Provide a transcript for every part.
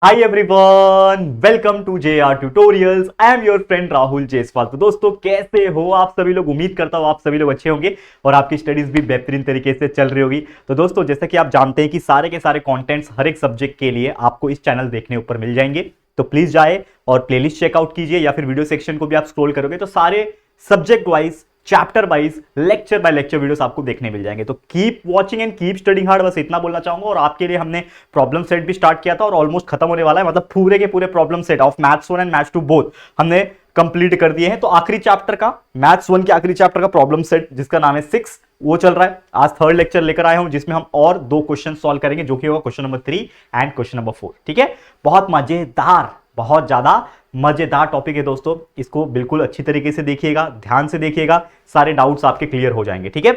Hi everyone, welcome to JR tutorials. I am your friend Rahul Jaiswal. तो दोस्तों, कैसे हो आप सभी लोग? उम्मीद करता हूं आप सभी लोग अच्छे होंगे और आपकी स्टडीज भी बेहतरीन तरीके से चल रही होगी। तो दोस्तों, जैसे कि आप जानते हैं कि सारे के सारे कंटेंट्स हर एक सब्जेक्ट के लिए आपको इस चैनल देखने ऊपर मिल जाएंगे। तो प्लीज जाए और प्लेलिस्ट चेकआउट कीजिए, या फिर वीडियो सेक्शन को भी आप स्क्रॉल करोगे तो सारे subject wise, chapter wise, lecture by lecture videos आपको देखने मिल जाएंगे। तो keep watching and keep studying hard, बस इतना बोलना चाहूंगा। और आपके लिए हमने प्रॉब्लम सेट भी स्टार्ट किया था और ऑलमोस्ट खत्म होने वाला है। मतलब पूरे के पूरे problem set of maths 1 and maths 2 both हमने कंप्लीट कर दिए हैं। तो आखिरी चैप्टर का, मैथ्स 1 के आखिरी चैप्टर का प्रॉब्लम सेट जिसका नाम है 6, वो चल रहा है। आज थर्ड लेक्चर लेकर आया हूं जिसमें हम और 2 क्वेश्चन सॉल्व करेंगे, जो कि होगा question number 3 and question number 4। ठीक है, बहुत मजेदार, बहुत ज्यादा मजेदार टॉपिक है दोस्तों। इसको बिल्कुल अच्छी तरीके से देखिएगा, ध्यान से देखिएगा, सारे डाउट्स आपके क्लियर हो जाएंगे। ठीक है,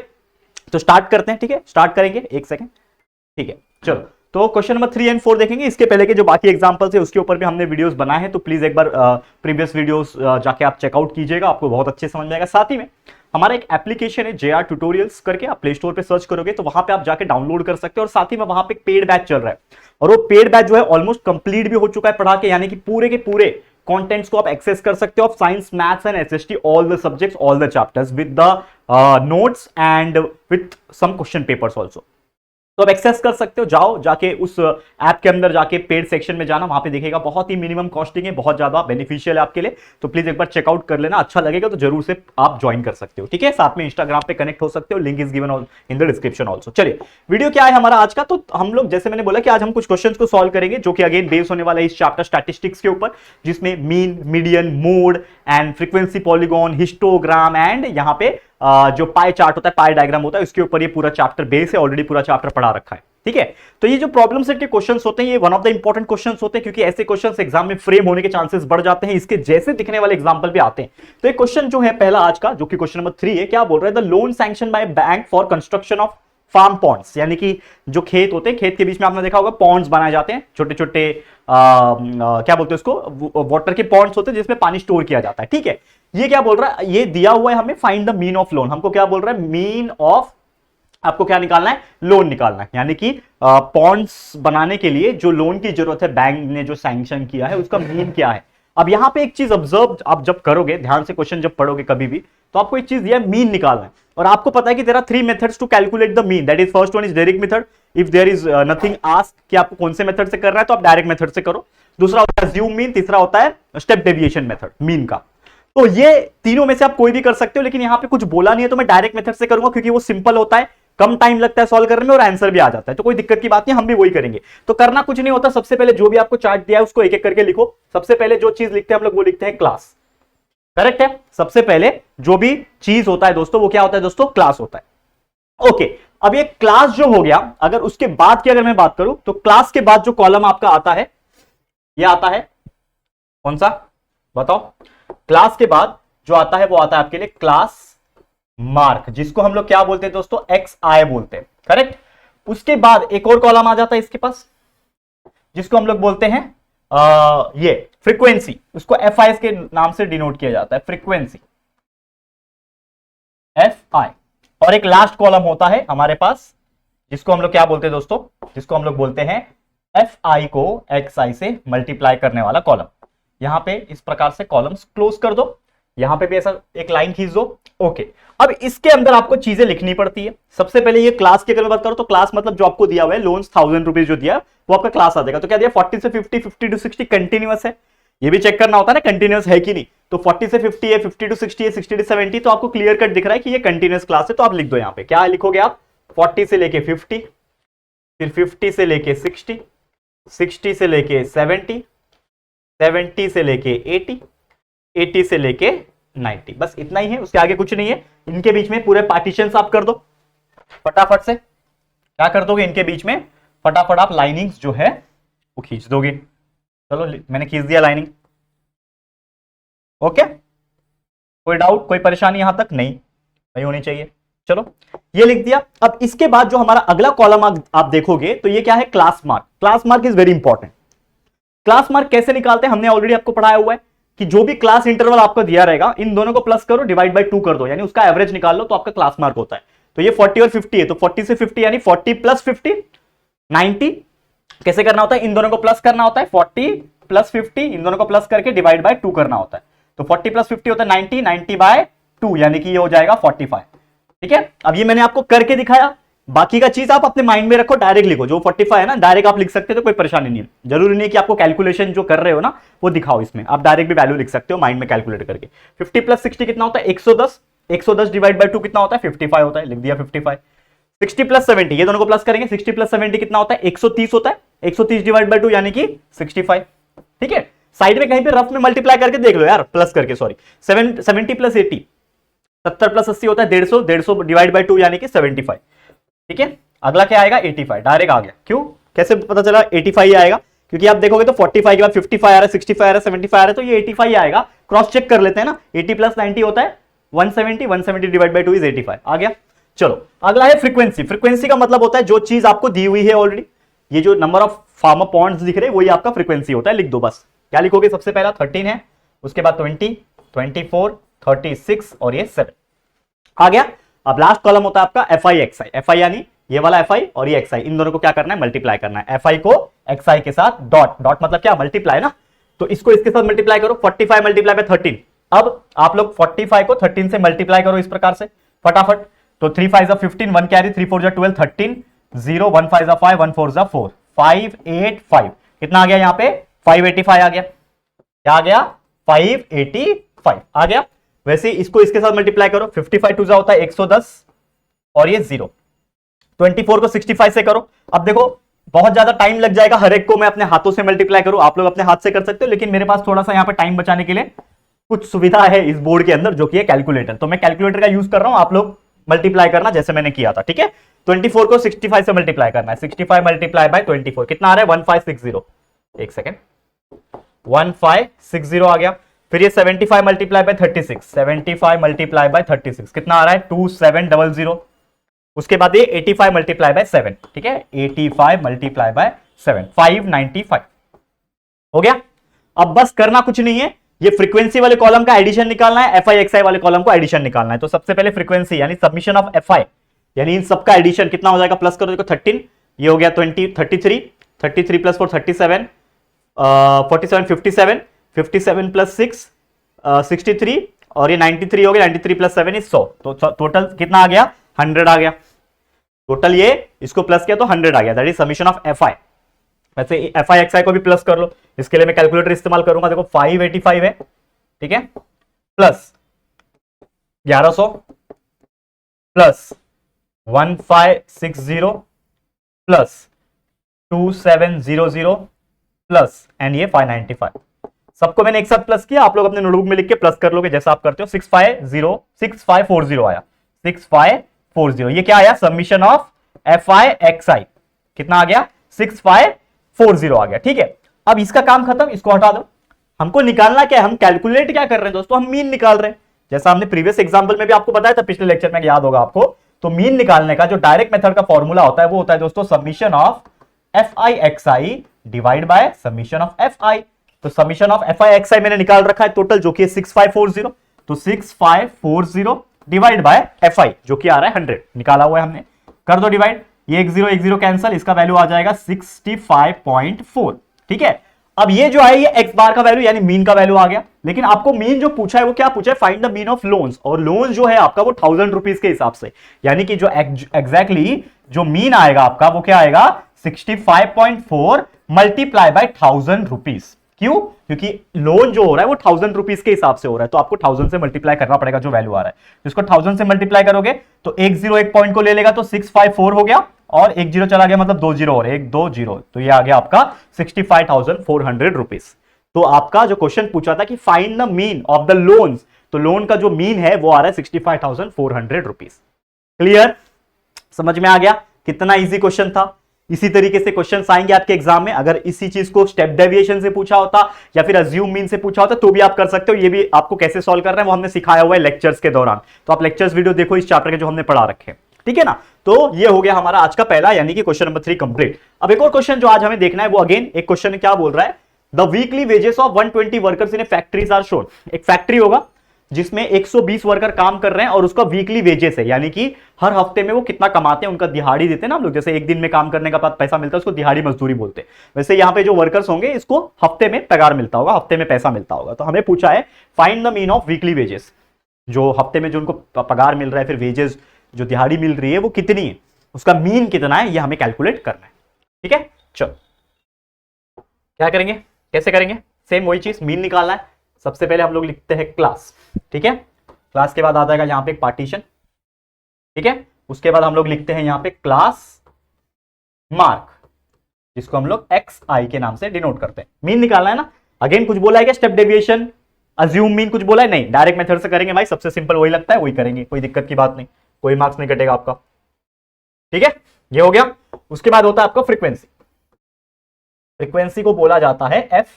तो स्टार्ट करते हैं। ठीक है, स्टार्ट करेंगे, एक सेकंड। ठीक है, चलो। तो क्वेश्चन नंबर 3 एंड 4 देखेंगे। इसके पहले के जो बाकी एग्जांपल्स है उसके ऊपर भी हमने वीडियोस बनाए हैं, तो प्लीज एक बार प्रीवियस वीडियोस जाके आप चेकआउट कीजिएगा, आपको बहुत अच्छे समझ में आएगा। साथ ही में हमारा एक एप्लीकेशन है जेआर ट्यूटोरियल्स करके, आप प्ले स्टोर पे सर्च करोगे तो वहां पे आप जाके डाउनलोड कर सकते हो। और साथ ही में वहां पे एक पेड बैच चल रहा है, और वो पेड बैच जो है ऑलमोस्ट कंप्लीट भी हो चुका है पढ़ा के, यानी कि पूरे के पूरे कंटेंट्स को आप एक्सेस कर सकते हो, of science, maths and SST, all the subjects, all the chapters with the notes and with some question papers also. तो आप एक्सेस कर सकते हो। जाओ, जाके उस ऐप के अंदर जाके पेड सेक्शन में जाना, वहां पे देखिएगा बहुत ही मिनिमम कॉस्टिंग है, बहुत ज्यादा बेनिफिशियल है आपके लिए। तो प्लीज एक बार चेकआउट कर लेना, अच्छा लगेगा तो जरूर से आप ज्वाइन कर सकते हो। ठीक है, साथ में इंस्टाग्राम पे कनेक्ट हो सकते हो, link is given in the description also. चलिए, वीडियो क्या है हमारा आज का? तो हम लोग, जैसे मैंने बोला कि आज हम कुछ क्वेश्चन को सॉल्व करेंगे, जो कि अगेन बेस होने वाला है इस चैप्टर स्टैटिस्टिक्स के ऊपर, जिसमें mean, median, mode and frequency, polygon, histogram and यहाँ पे जो पाई चार्ट होता है, पाई डायग्राम होता है, उसके ऊपर ये पूरा चैप्टर बेस है। ऑलरेडी पूरा चैप्टर पढ़ा रखा है। ठीक है, तो ये जो प्रॉब्लम सेट के क्वेश्चंस होते हैं, ये one of the important questions होते हैं, क्योंकि ऐसे क्वेश्चंस एग्जाम में फ्रेम होने के चांसेस बढ़ जाते हैं। इसके जैसे दिखने वाले एग्जांपल भी आते हैं। तो एक क्वेश्चन जो है पहला आज का, जो कि क्वेश्चन नंबर 3 है, क्या बोल रहा है? The loan sanction by bank for construction of farm ponds, यानी कि जो खेत होते हैं, खेत के बीच में आपने देखा होगा पॉन्ड्स बनाए जाते हैं, छोटे छोटे क्या बोलते हैं उसको, वाटर के पॉन्ड्स होते हैं जिसमें पानी स्टोर किया जाता है। ठीक है, ये क्या बोल रहा है? ये दिया हुआ है हमें, find the mean of loan. हमको क्या बोल रहा है? मीन ऑफ, आपको क्या निकालना है? लोन निकालना है। यानी कि पॉन्ड्स बनाने के लिए जो लोन की जरूरत है, बैंक ने जो सैंक्शन किया है, उसका मीन क्या है। अब यहां पे एक चीज ऑब्जर्व आप जब करोगे, ध्यान से क्वेश्चन जब पढ़ोगे कभी भी, तो आपको एक चीज दिया है, मीन निकालना है। और आपको पता है कि there are 3 methods to calculate the mean. That is, first one is direct method, if there is nothing asked कि आपको कौन से मेथड से करना है तो आप डायरेक्ट मेथड से करो। दूसरा होता है अज्यूम मीन, तीसरा होता है स्टेप डेविएशन मेथड मीन का। तो ये तीनों में से आप कोई भी कर सकते हो, लेकिन यहां पे कुछ बोला नहीं है तो मैं डायरेक्ट मेथड से करूंगा, क्योंकि वो सिंपल होता है, कम टाइम लगता है सॉल्व करने में और आंसर भी आ जाता है। तो कोई दिक्कत की बात नहीं, हम भी वही करेंगे। तो करना कुछ नहीं होता, सबसे पहले जो भी आपको चार्ट दिया है उसको एक एक करके लिखो। सबसे पहले जो चीज लिखते हैं हम लोग, वो लिखते हैं क्लास। करेक्ट है, सबसे पहले जो भी चीज होता है दोस्तों, वो क्या होता है दोस्तों? क्लास होता है। ओके, अब ये क्लास जो हो गया, अगर उसके बाद की अगर मैं बात करूं, तो क्लास के बाद जो कॉलम आपका आता है, ये आता है कौन सा? बताओ। क्लास के बाद जो आता है वो आता है आपके लिए क्लास मार्क, जिसको हम लोग क्या बोलते हैं दोस्तों? XI बोलते हैं। करेक्ट। उसके बाद एक और कॉलम आ जाता है इसके पास, जिसको हम लोग बोलते हैं ये फ्रीक्वेंसी, उसको FI के नाम से डिनोट किया जाता है, फ्रीक्वेंसी, FI। और एक लास्ट कॉलम होता है हमारे पास, जिसको हम लोग क्या बोलते हैं दोस्तों? जिसको हम लोग बोलते हैं FI को XI से मल्टीप्लाई करने वाला कॉलम। यहां पे इस प्रकार से कॉलम्स क्लोज कर दो, यहां पे भी ऐसा एक लाइन खींच दो। ओके, अब इसके अंदर आपको चीजें लिखनी पड़ती है। सबसे पहले ये क्लास की अगर मैं बात करूं, तो क्लास मतलब जो आपको दिया हुआ है, लोन्स 1000 रुपीज जो दिया वो आपका क्लास आ जाएगा। तो क्या दिया? 40 से 50, 50 to 60 कंटिन्यूअस है। ये भी चेक करना होता है ना, कंटिन्यूअस है कि नहीं। तो 40 से 50 है, 50 to 60 है, 60 to 70, तो आपको क्लियर कट दिख रहा है कि ये कंटिन्यूअस क्लास है। तो आप लिख दो, यहां पे क्या लिखोगे आप? 40 से लेके 50, फिर 50 से लेके 60, 60 से लेके 70, 70 से लेके 80, 80 से लेके 90, बस इतना ही है, उसके आगे कुछ नहीं है। इनके बीच में पूरे पार्टीशंस आप कर दो फटाफट से। क्या कर दोगे? इनके बीच में फटाफट आप लाइनिंग्स जो है वो खींच दोगे। चलो, मैंने खींच दिया लाइनिंग। ओके, कोई डाउट, कोई परेशानी यहां तक नहीं होनी चाहिए। चलो, ये लिख दिया। अब इसके बाद जो हमारा अगला कॉलम आप देखोगे, तो ये क्या है? Class mark. Class mark is very important. Class mark कैसे निकालते हैं, हमने ऑलरेडी आपको पढ़ाया हुआ है कि जो भी क्लास इंटरवल आपको दिया रहेगा, इन दोनों को प्लस करो, डिवाइड बाय 2 कर दो, यानी उसका एवरेज निकाल लो, तो आपका क्लास मार्क होता है। तो ये 40 और 50 है, तो 40 से 50 यानी 40 प्लस 50 90, कैसे करना होता है, इन दोनों को प्लस करना होता है, 40 प्लस 50 इन दोनों को प्लस करके डिवाइड बाय 2 करना होता है। तो 40 प्लस 50 होता है 90, 90 बाय 2 यानी कि ये हो जाएगा 45। ठीक है, अब ये मैंने आपको करके दिखाया, बाकी का चीज आप अपने माइंड में रखो, डायरेक्ट लिखो। जो 45 है ना डायरेक्ट आप लिख सकते हो, तो कोई परेशानी नहीं है। जरूरी नहीं है कि आपको कैलकुलेशन जो कर रहे हो ना वो दिखाओ, इसमें आप डायरेक्ट भी वैल्यू लिख सकते हो माइंड में कैलकुलेट करके। 50 प्लस 60 कितना होता है 110, 110 डिवाइड बाय 2 कितना होता है 55 होता है, लिख दिया 55। 60 प्लस 70 ये दोनों को प्लस करेंगे, 60 प्लस 70 कितना होता है 130 होता है, 130 डिवाइड बाय 2 यानी कि 65। ठीक है, साइड में कहीं पे रफ में मल्टीप्लाई करके देख लो यार, प्लस करके, सॉरी 70 प्लस 80 70 प्लस 80 होता है 150, 150 डिवाइड बाय 2 यानी कि 75। ठीक है, अगला क्या आएगा 85, डायरेक्ट आ गया। क्यों, कैसे पता चला 85 ही आएगा, क्योंकि आप देखोगे तो 45 के बाद 55 आ रहा है, 65 आ रहा है, 75 आ रहा है, तो ये 85 आएगा। क्रॉस चेक कर लेते हैं ना, 80 प्लस 90 होता है 170, 170 डिवाइड बाय 2 इज 85 आ गया। चलो अगला है फ्रीक्वेंसी। फ्रीक्वेंसी का मतलब होता है जो चीज आपको दी हुई है ऑलरेडी, ये जो नंबर ऑफ फार्मर पॉइंट्स दिख रहे हैं वही आपका फ्रीक्वेंसी होता है, लिख दो बस। क्या लिखोगे, सबसे पहला 13 है, उसके बाद 20, 24, 36 और ये 7 आ गया। अब लास्ट कॉलम होता है आपका FI XI। FI यानी ये वाला FI और ये XI, इन दोनों को क्या करना है मल्टीप्लाई करना है। FI को XI के साथ डॉट, डॉट मतलब क्या मल्टीप्लाई ना, तो इसको इसके साथ मल्टीप्लाई करो, 45 मल्टीप्लाई बाय 13। अब आप लोग 45 को 13 से मल्टीप्लाई करो इस प्रकार से फटाफट। तो 3 5 15, 1 कैरी, 3 4 12, 13, 0 1 5 5, 1 4 4, 585 कितना आ गया यहाँ पे 585 आ गया। क्या आ गया 585 आ गया। वैसे इसको इसके साथ मल्टीप्लाई करो, 55 टू जा होता है 110 और ये 0, 24 को 65 से करो। अब देखो बहुत ज्यादा टाइम लग जाएगा, हर एक को मैं अपने हाथों से मल्टीप्लाई करूं, आप लोग अपने हाथ से कर सकते हो, लेकिन मेरे पास थोड़ा सा यहाँ पे टाइम बचाने के लिए कुछ सुविधा है इस बोर्ड के अंदर, जो कि है कैलकुलेटर। तो मैं कैलकुलेटर का यूज कर रहा हूं, आप लोग मल्टीप्लाई करना जैसे मैंने किया था। ठीक है, 24 को 65 से मल्टीप्लाई करना है, 65 मल्टीप्लाई बाय 24 कितना आ रहा है 1560। एक सेकेंड, 1560 आ गया। फिर ये 75 मल्टीप्लाई बाय 36, 75 मल्टीप्लाई बाय 36 कितना आ रहा है 2700। उसके बाद ये 85 मल्टीप्लाई बाय 7, ठीक है 85 मल्टीप्लाई बाय 7, 595 हो गया। अब बस करना कुछ नहीं है, ये फ्रीक्वेंसी वाले कॉलम का एडिशन निकालना है, FI XI वाले कॉलम को एडिशन निकालना है। तो सबसे पहले फ्रीक्वेंसी यानी सबमिशन ऑफ FI यानी इन सबका एडिशन कितना हो जाएगा, प्लस करो, देखो 13 ये हो गया 20, 33, 33 प्लस 4 37, 47 57, 57 प्लस 6 63 और ये 93 हो गया, 93 प्लस 7 इज 100। तो टोटल कितना आ गया 100 आ गया टोटल। ये इसको प्लस किया तो 100 आ गया, that is summation of FI। वैसे FI XI को भी प्लस कर लो, इसके लिए मैं कैलकुलेटर इस्तेमाल करूंगा। देखो 585 है, ठीक है, plus 1100 plus 1560 plus 2700 plus and ये 595, सबको मैंने एक साथ प्लस किया। आप लोग अपने नोटबुक में लिख के प्लस कर लोगे जैसा आप करते हो। 6540 आया, 6540 ये क्या आया सबमिशन ऑफ FI XI कितना आ गया 6540 आ गया। ठीक है, अब इसका काम खत्म, इसको हटा दो। हमको निकालना क्या है, हम कैलकुलेट क्या कर रहे हैं दोस्तों, हम मीन निकाल रहे हैं। जैसा हमने प्रीवियस एग्जांपल में भी आपको बताया था, पिछले लेक्चर में, याद होगा आपको। तो मीन निकालने का जो डायरेक्ट मेथड का फॉर्मूला होता है वो होता है दोस्तों submission of FI XI divide by submission of FI। तो सबमिशन ऑफ FI XI मैंने निकाल रखा है टोटल, जो कि है 6540। तो 6540 डिवाइड बाय FI जो कि आ रहा है 100, निकाला हुआ है हमने, कर दो डिवाइड। ये 1 0 कैंसिल, इसका वैल्यू आ जाएगा 65.4। ठीक है, अब ये जो है ये एक्स बार का वैल्यू यानी मीन का वैल्यू आ गया। लेकिन आपको मीन जो पूछा है वो क्या पूछा है, find the mean of loans, और लोन्स जो है आपका वो 1000 रुपीज के हिसाब से, यानी कि जो एग्जैक्टली जो मीन आएगा आपका वो क्या आएगा 65.4 मल्टीप्लाई बाय 1000 रुपीज। क्यों, क्योंकि लोन जो हो रहा है वो 1000 रुपीज के हिसाब से हो रहा है, तो आपको 1000 से मल्टीप्लाई करना पड़ेगा जो वैल्यू आ रहा है। इसको 1000 से मल्टीप्लाई करोगे तो 10 एक पॉइंट को ले लेगा तो 654 हो गया, और 10 चला गया मतलब 20 और 120, तो ये आ गया आपका 65,400 रुपीज। तो आपका जो क्वेश्चन पूछा था कि find the mean of the loans, तो लोन का जो मीन है वो आ रहा है 65,400 रुपीज। क्लियर, समझ में आ गया कितना इजी क्वेश्चन था। इसी तरीके से क्वेश्चंस आएंगे आपके एग्जाम में। अगर इसी चीज को स्टेप डेविएशन से पूछा होता या फिर अज्यूम मीन से पूछा होता तो भी आप कर सकते हो। ये भी आपको कैसे सॉल्व करना है वो हमने सिखाया हुआ है लेक्चर्स के दौरान, तो आप लेक्चर्स वीडियो देखो इस चैप्टर के जो हमने पढ़ा रखे हैं, ठीक है ना। तो ये हो गया हमारा आज का पहला यानी कि क्वेश्चन नंबर 3 कंप्लीट। अब एक और क्वेश्चन जो आज हमें देखना है वो अगेन एक क्वेश्चन क्या बोल रहा है, the weekly wages of 120 workers in a factories are shown. एक फैक्ट्री होगा जिसमें 120 वर्कर काम कर रहे हैं और उसका वीकली वेजेस है, यानी कि हर हफ्ते में वो कितना कमाते हैं, उनका दिहाड़ी देते हैं ना हम लोग, जैसे एक दिन में काम करने का बाद पैसा मिलता है उसको दिहाड़ी मजदूरी बोलते हैं। वैसे यहाँ पे जो वर्कर्स होंगे इसको हफ्ते में पगार मिलता होगा, हफ्ते में पैसा मिलता होगा। तो हमें पूछा है find the mean of weekly wages, जो हफ्ते में जो उनको पगार मिल रहा है, फिर वेजेस जो दिहाड़ी मिल रही है वो कितनी है, उसका मीन कितना है, ये हमें कैलकुलेट करना है। ठीक है, चलो क्या करेंगे, कैसे करेंगे, सेम वही चीज, मीन निकालना है। सबसे पहले हम लोग लिखते हैं क्लास, ठीक है, क्लास के बाद आ जाएगा यहाँ पे एक पार्टीशन, ठीक है, उसके बाद हम लोग लिखते हैं यहाँ पे क्लास मार्क, जिसको हम लोग एक्स आई के नाम से डिनोट करते हैं। मीन निकालना है ना, अगेन कुछ बोला है क्या, स्टेप डेविएशन, अज्यूम मीन कुछ बोला है, नहीं, डायरेक्ट मेथड से करेंगे भाई, सबसे सिंपल वही लगता है वही करेंगे, कोई दिक्कत की बात नहीं, कोई मार्क्स नहीं कटेगा आपका। ठीक है, ये हो गया। उसके बाद होता है आपका फ्रीक्वेंसी, फ्रीक्वेंसी को बोला जाता है एफ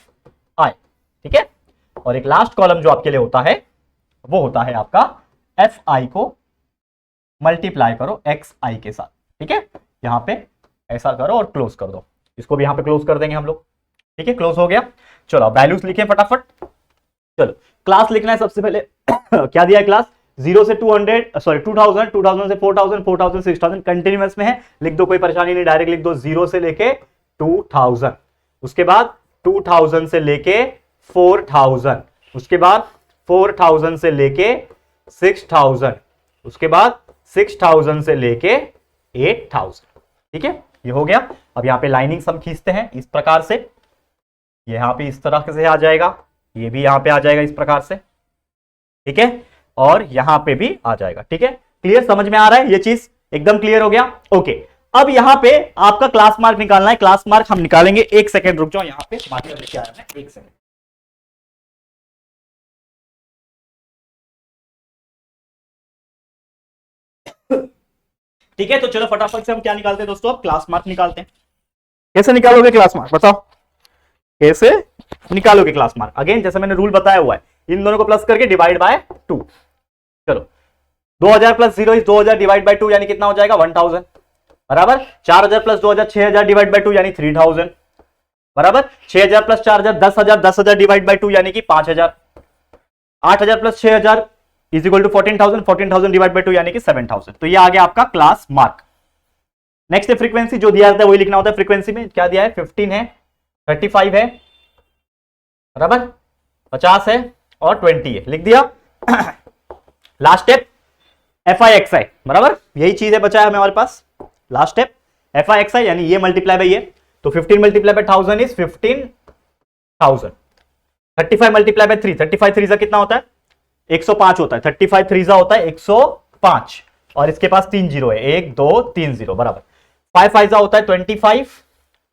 आई, ठीक है, और एक लास्ट कॉलम जो आपके लिए होता है वो होता है आपका एफ आई को मल्टीप्लाई करो एक्स आई के साथ। ठीक है, यहां पे ऐसा करो और क्लोज कर दो, इसको भी यहां पे क्लोज कर देंगे हम लोग। ठीक है, क्लोज हो गया। चलो वैल्यूज लिखें फटाफट। चलो क्लास लिखना है सबसे पहले क्या दिया है क्लास, 0 से 200 सॉरी 2000, 2000 से 4000, 4000 से 6000, कंटिन्यूअस में है, लिख दो कोई परेशानी नहीं, डायरेक्ट लिख दो 0 से लेके 2000, उसके बाद 2000 से लेके 4000, उसके बाद 4000 से लेके 6000, उसके बाद 6000 से लेके 8000। ठीक है, ये हो गया। अब यहां पे लाइनिंग हम खींचते हैं इस प्रकार से, यहां पे इस तरह से आ जाएगा, ये भी यहां पे आ जाएगा इस प्रकार से, ठीक है, और यहां पे भी आ जाएगा। ठीक है, क्लियर, समझ में आ रहा है ये चीज, एकदम क्लियर हो गया। ओके, अब यहां पे आपका क्लास मार्क निकालना है, क्लास मार्क हम निकालेंगे, एक सेकंड रुक जाओ, यहां पे मार्कर लेके आया मैं, एक सेकंड। ठीक है, तो चलो फटाफट से हम क्या निकालते हैं दोस्तों, अब क्लास मार्क निकालते हैं। कैसे निकालोगे क्लास मार्क, बताओ कैसे निकालोगे क्लास मार्क। अगेन जैसे मैंने रूल बताया हुआ है, इन दोनों को प्लस करके डिवाइड बाय 2। चलो 2000 प्लस 0 इज 2000 डिवाइड बाय 2, यानी कितना हो जाएगा 1000, बराबर। 4000 प्लस 2000 6000 डिवाइड बाय 2 यानी 3000, बराबर। 6000 प्लस 4000 10000, 10000 डिवाइड बाय 2 यानी कि 5000। 8000 plus 6000 is equal to 14000, 14000 divide by 2 यानी कि 7000। तो ये आ गया आपका क्लास मार्क। नेक्स्ट है फ्रीक्वेंसी, जो दिया जाता है वही लिखना होता है। फ्रीक्वेंसी में क्या दिया है, 15 है, 35 है, बराबर, 50 है और 20 है, लिख दिया। Last step F I x I, बराबर, यही चीज है बचा है हमारे पास। Last step F I x I, यानी ये मल्टीप्लाई बाय ये, तो 15 multiply by 1000 is 15000। 35 multiply by 3, 35 3 कितना होता है 105 होता है, 35 3 होता है 105, और इसके पास 3 जीरो है, 1 2 3 0, बराबर। 5 5 होता है 25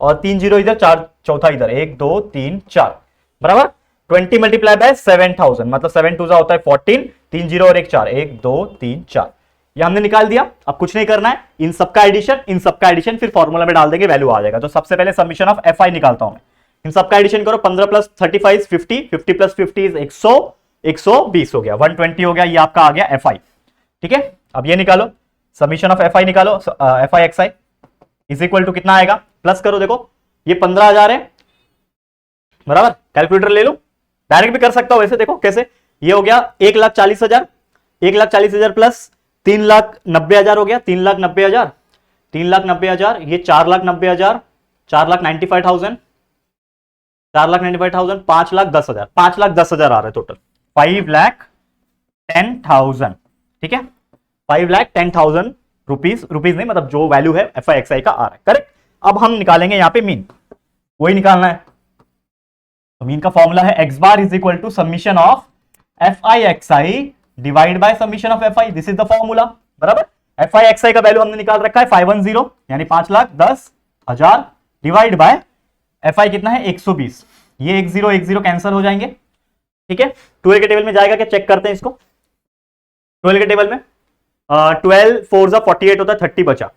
और 3 जीरो इधर, 4 चौथा इधर, 1 2 3 4, बराबर। 20 मल्टीप्लाई बाय 7000, मतलब 7 2 होता है 14, 3 जीरो और 1 4, 1 2 3 4, ये हमने निकाल दिया। अब कुछ नहीं करना है, इन सबका एडिशन, इन सबका एडिशन, फिर फॉर्मूला में डाल देंगे, वैल्यू आ जाएगा। तो सबसे पहले समीशन ऑफ एफ आई निकालता हूं मैं, इन सबका एडिशन करो, 15 प्लस 35 50, 50 प्लस 50 इज 100, 120 हो गया, 120 हो गया, ये आपका आ गया एफ आई। ठीक है, अब ये निकालो, समीशन ऑफ एफ आई निकालो, f I x i is equal to कितना आएगा, प्लस करो, देखो ये 15000 है, बराबर, कैलकुलेटर ले लो, डायरेक्ट भी कर सकता हूं वैसे, देखो कैसे, ये हो गया 1,40,000, 1,40,000 प्लस 3,90,000 हो गया, 3,90,000, 3,90,000, ये 4,90,000, 4,95,000, 4,95,000, 5,10,000, 5,10,000 आ रहा है टोटल, 5,10,000। ठीक है, 5,10,000 रुपीज, रुपीज नहीं मतलब जो वैल्यू है एफ आई एक्स आई का आ रहा है, करेक्ट। अब हम निकालेंगे यहाँ पे मीन, वही निकालना है। तो मीन का फॉर्मूला है x bar is equal to summation of f I x i divide by summation of f i, this is the formula, बराबर। एफ आई एक्स आई का वैल्यू हमने निकाल रखा है 510, यानी 5,10,000 डिवाइड बाय एफ आई कितना है 120, ये 1 0 कैंसिल हो जाएंगे। ठीक है, 12 के टेबल में जाएगा क्या, चेक करते हैं इसको। 12 के टेबल में 12 4 48 होता है, 30 बचा,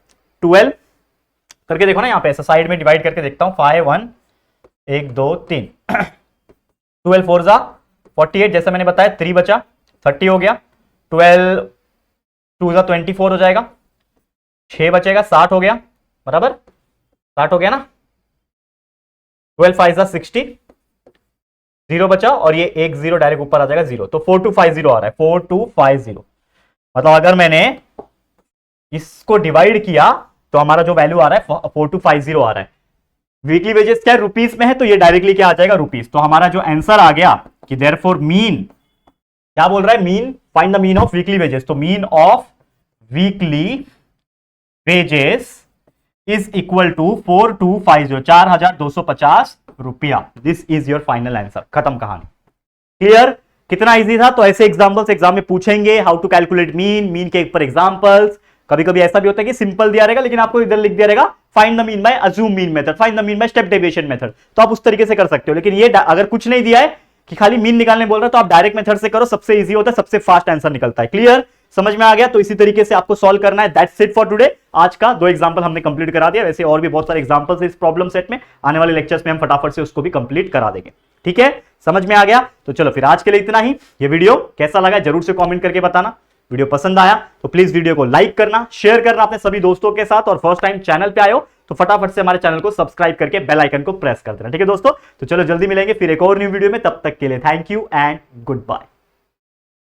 12 करके देखो ना, यहाँ पे ऐसा साइड में डिवाइड करके देखता हूं, 5 1 1 2 3, 12 4 48, जैसा मैंने बताया 3 बचा, 30 हो गया, 12 2 24 हो जाएगा, 6 बचेगा, 60 हो गया, बराबर, 60 हो गया ना, 12 5 60, 0 बचा और ये एक 0 डायरेक्ट ऊपर आ जाएगा 0, तो 4250 आ रहा है, 4250। मतलब अगर मैंने इसको डिवाइड किया तो हमारा जो वैल्यू आ रहा है 4250 आ रहा है। वीकली वेजेस क्या रुपीस में है, तो ये डायरेक्टली क्या आ जाएगा रुपीस। तो हमारा जो आंसर आ गया कि देयरफॉर मीन, क्या बोल रहा है, mean, find the mean of weekly wages. तो mean of weekly wages is equal to 4250, 4250 रुपया। This is your final answer, खत्म कहानी। क्लियर? कितना इजी था। तो ऐसे एग्जांपल्स एग्जाम में पूछेंगे, how to calculate mean, mean के ऊपर एग्जांपल्स। कभी कभी ऐसा भी होता है कि सिंपल दिया रहेगा लेकिन आपको इधर लिख दिया रहेगा find the mean by assume mean method, find the mean by step deviation method, तो आप उस तरीके से कर सकते हो। लेकिन ये अगर कुछ नहीं दिया है कि खाली मीन निकालने बोल रहा है, तो आप डायरेक्ट मेथड से करो, सबसे इजी होता है, सबसे फास्ट आंसर निकलता है। क्लियर? समझ में आ गया? तो इसी तरीके से आपको सॉल्व करना है। That's it for today. आज का 2 एग्जांपल हमने कंप्लीट करा दिया। वैसे और भी बहुत सारे एग्जांपल्स इस प्रॉब्लम सेट में, आने वाले लेक्चर्स में हम फटाफट से उसको भी कंप्लीट करा देंगे। ठीक है, समझ में आ गया? तो चलो फिर आज के लिए इतना ही। ये वीडियो कैसा लगा जरूर से कमेंट करके बताना। वीडियो पसंद आया तो प्लीज वीडियो को लाइक करना, शेयर करना अपने सभी दोस्तों के साथ, और फर्स्ट टाइम चैनल पे आए हो तो फटाफट से हमारे चैनल को सब्सक्राइब करके बेल आइकन को प्रेस कर देना। ठीक है दोस्तों, तो चलो जल्दी मिलेंगे फिर एक और न्यू वीडियो में। तब तक के लिए thank you and good bye.